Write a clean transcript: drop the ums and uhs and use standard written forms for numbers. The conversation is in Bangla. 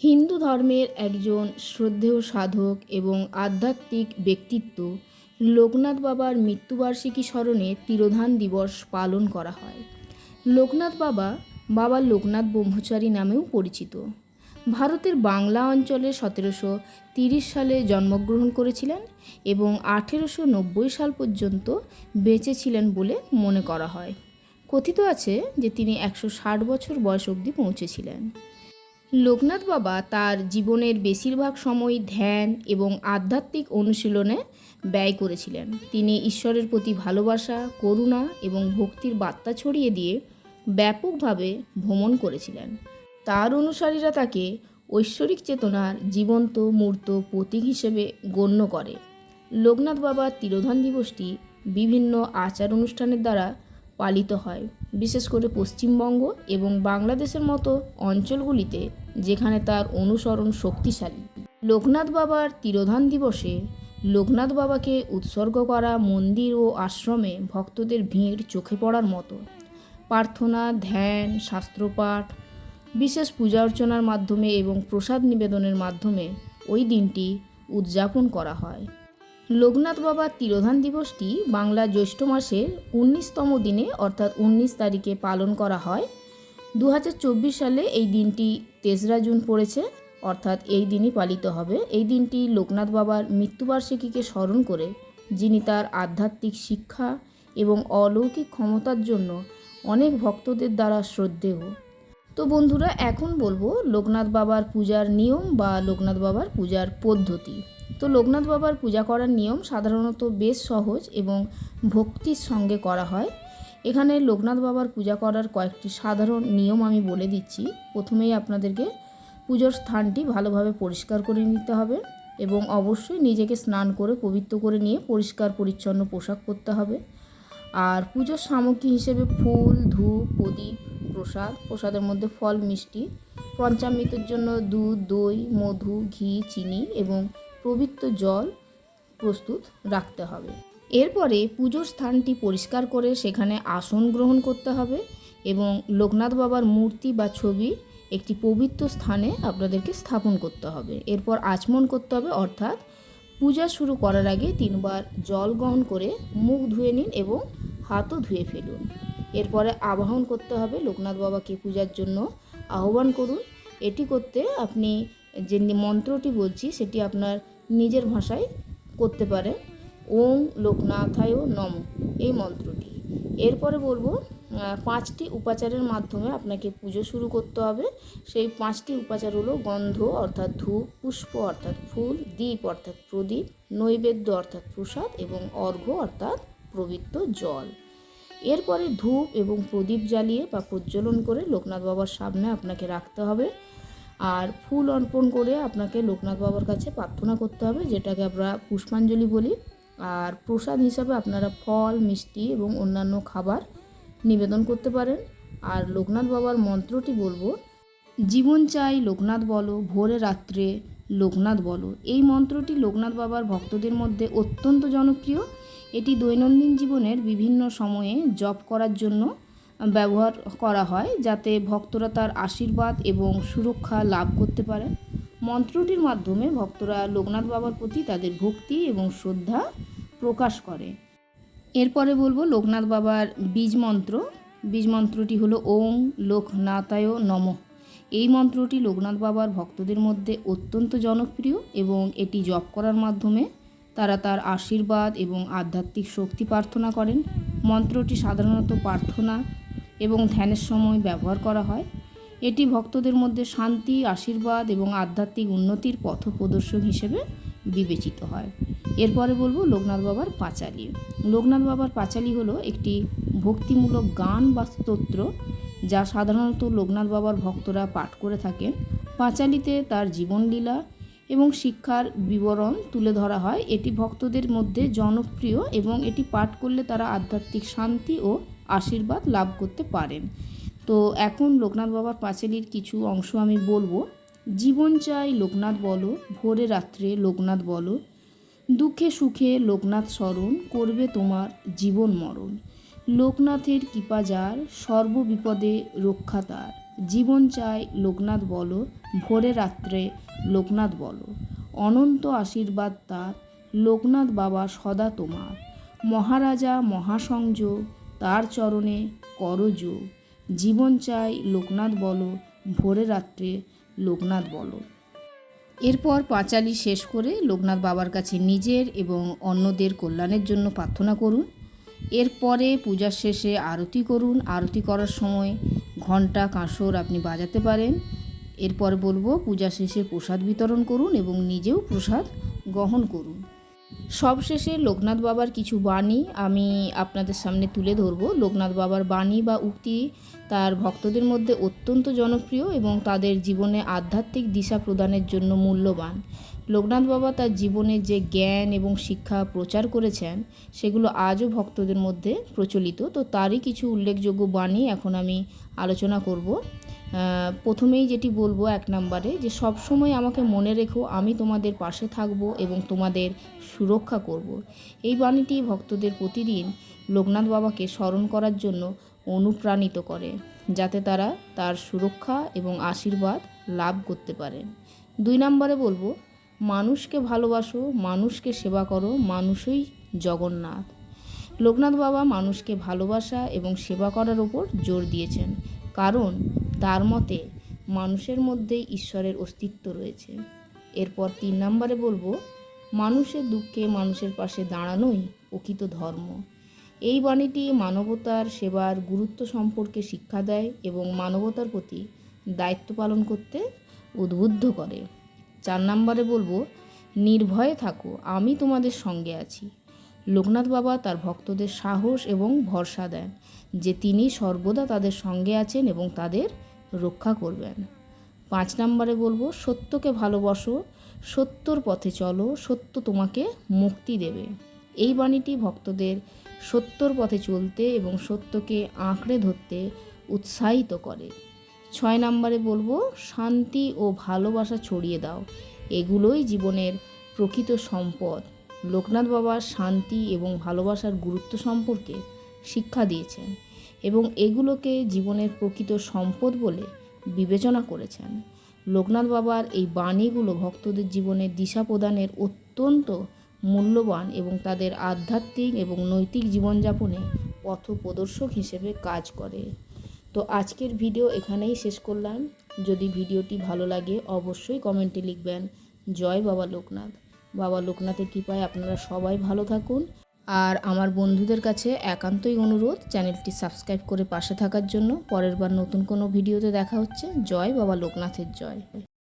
হিন্দু ধর্মের একজন শ্রদ্ধেয় সাধক এবং আধ্যাত্মিক ব্যক্তিত্ব লোকনাথ বাবার মৃত্যুবার্ষিকী স্মরণে তিরোধান দিবস পালন করা হয়। লোকনাথ বাবা বাবা লোকনাথ ব্রহ্মচারী নামেও পরিচিত। ভারতের বাংলা অঞ্চলে 1730 সালে জন্মগ্রহণ করেছিলেন এবং 1890 সাল পর্যন্ত বেঁচে ছিলেন বলে মনে করা হয়। কথিত আছে যে তিনি 160 বছর বয়স অবধি পৌঁছেছিলেন। লোকনাথ বাবা তার জীবনের বেশিরভাগ সময় ধ্যান এবং আধ্যাত্মিক অনুশীলনে ব্যয় করেছিলেন। তিনি ঈশ্বরের প্রতি ভালোবাসা, করুণা এবং ভক্তির বার্তা ছড়িয়ে দিয়ে ব্যাপকভাবে ভ্রমণ করেছিলেন। তার অনুসারীরা তাকে ঐশ্বরিক চেতনার জীবন্ত মূর্ত প্রতীক হিসেবে গণ্য করে। লোকনাথ বাবার তিরোধান দিবসটি বিভিন্ন আচার অনুষ্ঠানের দ্বারা পালিত হয়, বিশেষ করে পশ্চিমবঙ্গ এবং বাংলাদেশের মতো অঞ্চলগুলিতে যেখানে তার অনুসরণ শক্তিশালী। লোকনাথ বাবার তিরোধান দিবসে লোকনাথ বাবাকে উৎসর্গ করা মন্দির ও আশ্রমে ভক্তদের ভিড় চোখে পড়ার মতো। প্রার্থনা, ধ্যান, শাস্ত্রপাঠ, বিশেষ পূজা অর্চনার মাধ্যমে এবং প্রসাদ নিবেদনের মাধ্যমে ওই দিনটি উদযাপন করা হয়। লোকনাথ বাবার তিরোধান দিবসটি বাংলা জ্যৈষ্ঠ মাসের 19তম দিনে অর্থাৎ 19 তারিখে পালন করা হয়। 2024 সালে এই দিনটি 3রা জুন পড়েছে, অর্থাৎ এই দিনই পালিত হবে। এই দিনটি লোকনাথ বাবার মৃত্যুবার্ষিকীকে স্মরণ করে, যিনি তার আধ্যাত্মিক শিক্ষা এবং অলৌকিক ক্ষমতার জন্য অনেক ভক্তদের দ্বারা শ্রদ্ধেয়। তো বন্ধুরা, এখন বলবো লোকনাথ বাবার পূজার নিয়ম বা লোকনাথ বাবার পূজার পদ্ধতি। তো লোকনাথ বাবার পূজা করার নিয়ম সাধারণত বেশ সহজ এবং ভক্তির সঙ্গে করা হয়। এখানে লোকনাথ বাবার পূজা করার কয়েকটি সাধারণ নিয়ম আমি বলে দিচ্ছি। প্রথমেই আপনাদেরকে পুজোর স্থানটি ভালোভাবে পরিষ্কার করে নিতে হবে এবং অবশ্যই নিজেকে স্নান করে পবিত্র করে নিয়ে পরিষ্কার পরিচ্ছন্ন পোশাক পরতে হবে। আর পুজোর সামগ্রী হিসেবে ফুল, ধূপ, প্রদীপ, প্রসাদের মধ্যে ফল, মিষ্টি, পঞ্চামৃতের জন্য দুধ, দই, মধু, ঘি, চিনি এবং পবিত্র জল প্রস্তুত রাখতে হবে। এরপরে পুজোর স্থানটি পরিষ্কার করে সেখানে আসন গ্রহণ করতে হবে এবং লোকনাথ বাবার মূর্তি বা ছবি একটি পবিত্র স্থানে আপনাদেরকে স্থাপন করতে হবে। এরপর আচমন করতে হবে, অর্থাৎ পূজা শুরু করার আগে 3বার জল গ্রহণ করে মুখ ধুয়ে নিন এবং হাতও ধুয়ে ফেলুন। এরপরে আবাহন করতে হবে, লোকনাথ বাবাকে পূজার জন্য আহ্বান করুন। এটি করতে আপনি যে মন্ত্রটি বলছি সেটি আপনার নিজের ভাষায় করতে পারেন, ওং লোকনাথায় নমঃ এই মন্ত্রটি। এরপরে বলবো 5টি উপাচারের মাধ্যমে আপনাকে পুজো শুরু করতে হবে। সেই 5টি উপাচার হলো গন্ধ অর্থাৎ ধূপ, পুষ্প অর্থাৎ ফুল, দীপ অর্থাৎ প্রদীপ, নৈবেদ্য অর্থাৎ প্রসাদ এবং অর্ঘ্য অর্থাৎ পবিত্র জল। এরপরে ধূপ এবং প্রদীপ জ্বালিয়ে বা প্রজ্বলন করে লোকনাথ বাবার সামনে আপনাকে রাখতে হবে। আর ফুল অর্পণ করে আপনাকে লোকনাথ বাবার কাছে প্রার্থনা করতে হবে, যেটাকে আমরা পুষ্পাঞ্জলি বলি। আর প্রসাদ হিসাবে আপনারা ফল, মিষ্টি এবং অন্যান্য খাবার নিবেদন করতে পারেন। আর লোকনাথ বাবার মন্ত্রটি বলবো, জীবন চাই লোকনাথ বলো, ভোরে রাত্রে লোকনাথ বলো। এই মন্ত্রটি লোকনাথ বাবার ভক্তদের মধ্যে অত্যন্ত জনপ্রিয়। এটি দৈনন্দিন জীবনের বিভিন্ন সময়ে জপ করার জন্য ব্যবহার করা হয়, যাতে ভক্তরা তার আশীর্বাদ এবং সুরক্ষা লাভ করতে পারেন। মন্ত্রটির মাধ্যমে ভক্তরা লোকনাথ বাবার প্রতি তাদের ভক্তি এবং শ্রদ্ধা প্রকাশ করে। এরপরে বলবো লোকনাথ বাবার বীজ মন্ত্র। বীজ মন্ত্রটি হলো ওং লোকনাথায় নমঃ। এই মন্ত্রটি লোকনাথ বাবার ভক্তদের মধ্যে অত্যন্ত জনপ্রিয় এবং এটি জপ করার মাধ্যমে তারা তার আশীর্বাদ এবং আধ্যাত্মিক শক্তি প্রার্থনা করেন। মন্ত্রটি সাধারণত প্রার্থনা এবং ধ্যানের সময় ব্যবহার করা হয়। এটি ভক্তদের মধ্যে শান্তি, আশীর্বাদ এবং আধ্যাত্মিক উন্নতির পথপ্রদর্শক হিসেবে বিবেচিত হয়। এরপরে বলবো লোকনাথ বাবার পাঁচালী। লোকনাথ বাবার পাঁচালী হলো একটি ভক্তিমূলক গান বা স্তোত্র, যা সাধারণত লোকনাথ বাবার ভক্তরা পাঠ করে থাকেন। পাঁচালীতে তার জীবনলীলা এবং শিক্ষার বিবরণ তুলে ধরা হয়। এটি ভক্তদের মধ্যে জনপ্রিয় এবং এটি পাঠ করলে তারা আধ্যাত্মিক শান্তি ও আশীর্বাদ লাভ করতে পারেন। তো এখন লোকনাথ বাবার পাঁচালীর কিছু অংশ আমি বলবো। জীবন চাই লোকনাথ বলো, ভোরে রাত্রে লোকনাথ বলো, দুঃখে সুখে লোকনাথ স্মরণ করবে তোমার জীবন মরণ। লোকনাথের কৃপা যার, সর্ববিপদে রক্ষা তার, জীবন চাই লোকনাথ বলো, ভোরে রাত্রে লোকনাথ বলো, অনন্ত আশীর্বাদ তার, লোকনাথ বাবা সদা তোমার, মহারাজা মহাসংযোগ তার চরণে করযোগ, জীবন চাই লোকনাথ বলো, ভোরে রাত্রে লোকনাথ বলো। এরপর পাঁচালি শেষ করে লোকনাথ বাবার কাছে নিজের এবং অন্যদের কল্যাণের জন্য প্রার্থনা করুন। এরপরে পূজার শেষে আরতি করুন। আরতি করার সময় ঘণ্টা কাঁসর আপনি বাজাতে পারেন। এরপর বলবো পূজা শেষে প্রসাদ বিতরণ করুন এবং নিজেও প্রসাদ গ্রহণ করুন। সবশেষে লোকনাথ বাবার কিছু বাণী আমি আপনাদের সামনে তুলে ধরব। লোকনাথ বাবার বাণী বা উক্তি তার ভক্তদের মধ্যে অত্যন্ত জনপ্রিয় এবং তাদের জীবনে আধ্যাত্মিক দিশা প্রদানের জন্য মূল্যবান। লোকনাথ বাবা তার জীবনে যে জ্ঞান এবং শিক্ষা প্রচার করেছেন সেগুলো আজও ভক্তদের মধ্যে প্রচলিত। তো তারই কিছু উল্লেখযোগ্য বাণী এখন আমি আলোচনা করব। প্রথমেই যেটি বলবো 1 নম্বরে, যে সবসময় আমাকে মনে রেখো, আমি তোমাদের পাশে থাকব এবং তোমাদের সুরক্ষা করব। এই বাণীটি ভক্তদের প্রতিদিন লোকনাথ বাবাকে স্মরণ করার জন্য অনুপ্রাণিত করে, যাতে তারা তার সুরক্ষা এবং আশীর্বাদ লাভ করতে পারেন। 2 নম্বরে বলবো, মানুষকে ভালোবাসো, মানুষকে সেবা করো, মানুষই জগন্নাথ। লোকনাথ বাবা মানুষকে ভালোবাসা এবং সেবা করার ওপর জোর দিয়েছেন, কারণ তার মতে মানুষের মধ্যেই ঈশ্বরের অস্তিত্ব রয়েছে। এরপর 3 নম্বরে বলবো, মানুষের দুঃখে মানুষের পাশে দাঁড়ানোই প্রকৃত ধর্ম। এই বাণীটি মানবতার সেবার গুরুত্ব সম্পর্কে শিক্ষা দেয় এবং মানবতার প্রতি দায়িত্ব পালন করতে উদ্বুদ্ধ করে। 4 নম্বরে বলবো, নির্ভয়ে থাকো, আমি তোমাদের সঙ্গে আছি। লোকনাথ বাবা তার ভক্তদের সাহস এবং ভরসা দেন যে তিনি সর্বদা তাদের সঙ্গে আছেন এবং তাদের রক্ষা করবেন। 5 নম্বরে বলবো, সত্যকে ভালোবাসো, সত্যর পথে চলো, সত্য তোমাকে মুক্তি দেবে। এই বাণীটি ভক্তদের সত্যর পথে চলতে এবং সত্যকে আঁকড়ে ধরতে উৎসাহিত করে। 6 নম্বরে বলবো, শান্তি ও ভালোবাসা ছড়িয়ে দাও, এগুলোই জীবনের প্রকৃত সম্পদ। লোকনাথ বাবা শান্তি এবং ভালোবাসার গুরুত্ব সম্পর্কে শিক্ষা দিয়েছেন এবং এগুলোকে জীবনের প্রকৃত সম্পদ বলে বিবেচনা করেছেন। লোকনাথ বাবার এই বাণীগুলো ভক্তদের জীবনে দিশা প্রদানের অত্যন্ত মূল্যবান এবং তাদের আধ্যাত্মিক এবং নৈতিক জীবনযাপনে পথপ্রদর্শক হিসেবে কাজ করে। তো আজকের ভিডিও এখানেই শেষ করলাম। যদি ভিডিওটি ভালো লাগে অবশ্যই কমেন্টে লিখবেন জয় বাবা লোকনাথ। বাবা লোকনাথের কৃপায় আপনারা সবাই ভালো থাকুন। আর আমার বন্ধুদের কাছে একান্তই অনুরোধ চ্যানেলটি সাবস্ক্রাইব করে পাশে থাকার জন্য। পরের বার নতুন কোনো ভিডিওতে দেখা হচ্ছে। জয় বাবা লোকনাথের জয়।